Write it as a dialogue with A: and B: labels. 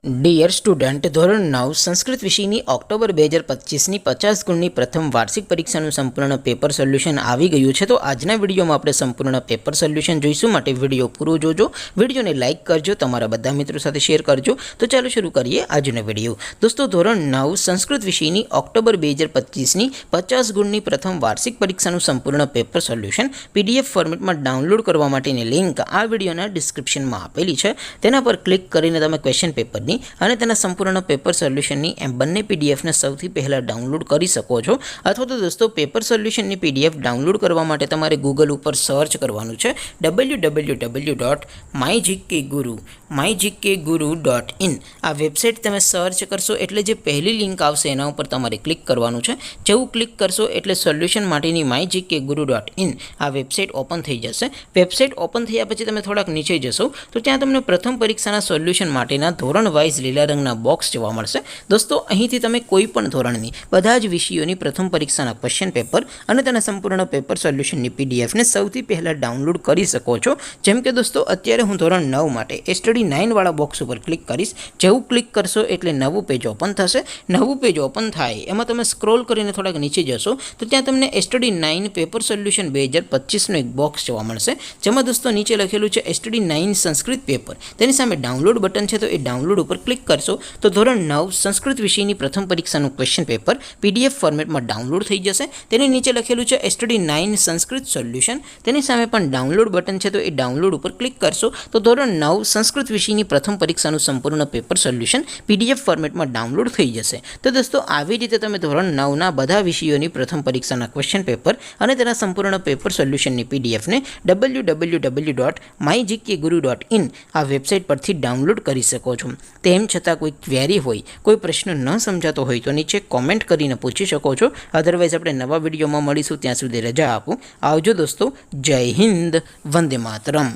A: Dear student, ધોરણ 9 સંસ્કૃત વિષયની October 2025ની 50 ગુણની પ્રથમ વાર્ષિક પરીક્ષાનું સંપૂર્ણ પેપર સોલ્યુશન આવી ગયું છે. તો આજના વિડીયોમાં આપણે સંપૂર્ણ પેપર સોલ્યુશન જોઈશું. માટે વિડીયો પૂરો જોજો, વિડીયોને લાઇક કરજો, તમારા બધા મિત્રો સાથે શેર કરજો. તો ચાલો શરૂ કરીએ આજનો વિડીયો. દોસ્તો, ધોરણ 9 સંસ્કૃત વિષયની ઓક્ટોબર 2025ની 50 ગુણની પ્રથમ વાર્ષિક પરીક્ષાનું સંપૂર્ણ પેપર સોલ્યુશન પીડીએફ ફોર્મેટમાં ડાઉનલોડ કરવા માટેની લિંક આ વિડીયોના ડિસ્ક્રિપ્શનમાં આપેલી છે. તેના પર ક્લિક કરીને તમે ક્વેશ્ચન પેપર અને તેના સંપૂર્ણ પેપર સોલ્યુશનની એમ બંને પીડીએફને સૌથી પહેલાં ડાઉનલોડ કરી શકો છો. અથવા તો દોસ્તો, પેપર સોલ્યુશનની પીડીએફ ડાઉનલોડ કરવા માટે તમારે ગૂગલ ઉપર સર્ચ કરવાનું છે www.mygkguru.in. આ વેબસાઇટ તમે સર્ચ કરશો એટલે જે પહેલી લિંક આવશે એના ઉપર તમારે ક્લિક કરવાનું છે. જેવું ક્લિક કરશો એટલે સોલ્યુશન માટેની mygkguru.in આ વેબસાઇટ ઓપન થઈ જશે. વેબસાઇટ ઓપન થયા પછી તમે થોડાક નીચે જશો તો ત્યાં તમને પ્રથમ પરીક્ષાના સોલ્યુશન માટેના ધોરણ વાઇઝ લીલા રંગના બોક્સ જોવા મળશે. દોસ્તો, અહીંથી તમે કોઈ પણ ધોરણની બધા જ વિષયોની પ્રથમ પરીક્ષાના ક્વેશ્ચન પેપર અને તેના સંપૂર્ણ પેપર સોલ્યુશનની પીડીએફને સૌથી પહેલાં ડાઉનલોડ કરી શકો છો. જેમ કે દોસ્તો, અત્યારે હું ધોરણ 9 માટે સ્ટડી 9 વાળા બોક્સ ઉપર ક્લિક કરીશ. જેવું ક્લિક કરશો એટલે નવું પેજ ઓપન થશે. નવું પેજ ઓપન થાય એમાં તમે સ્ક્રોલ કરીને થોડાક નીચે જશો તો ત્યાં તમને સ્ટડી 9 પેપર સોલ્યુશન 2025નો એક બોક્સ જોવા મળશે. જેમાં દોસ્તો નીચે લખેલું છે સ્ટડી 9 સંસ્કૃત પેપર. તેની સામે ડાઉનલોડ બટન છે, તો એ ડાઉનલોડ ઉપર ક્લિક કરશો તો ધોરણ 9 સંસ્કૃત વિષયની પ્રથમ પરીક્ષાનું ક્વેશ્ચન પેપર પીડીએફ ફોર્મેટમાં ડાઉનલોડ થઈ જશે. તેની નીચે લખેલું છે સ્ટડી 9 સંસ્કૃત સોલ્યુશન. તેની સામે પણ ડાઉનલોડ બટન છે, તો એ ડાઉનલોડ ઉપર ક્લિક કરશો તો ધોરણ 9 સંસ્કૃત વિષયની પ્રથમ પરીક્ષાનું સંપૂર્ણ પેપર સોલ્યુશન પીડીએફ ફોર્મેટમાં ડાઉનલોડ થઈ જશે. તો દોસ્તો, આવી રીતે તમે ધોરણ 9ના બધા વિષયોની પ્રથમ પરીક્ષાના ક્વેશ્ચન પેપર અને તેના સંપૂર્ણ પેપર સોલ્યુશનની પીડીએફને www.mygkguru.in આ વેબસાઇટ પરથી ડાઉનલોડ કરી શકો છો. તેમ છતાં કોઈ ક્વેરી હોય, કોઈ પ્રશ્ન ન સમજાતો હોય તો નીચે કોમેન્ટ કરીને પૂછી શકો છો. અધરવાઇઝ આપણે નવા વિડીયોમાં મળીશું. ત્યાં સુધી રજા આપું. આવજો દોસ્તો. જય હિન્દ. વંદે માતરમ.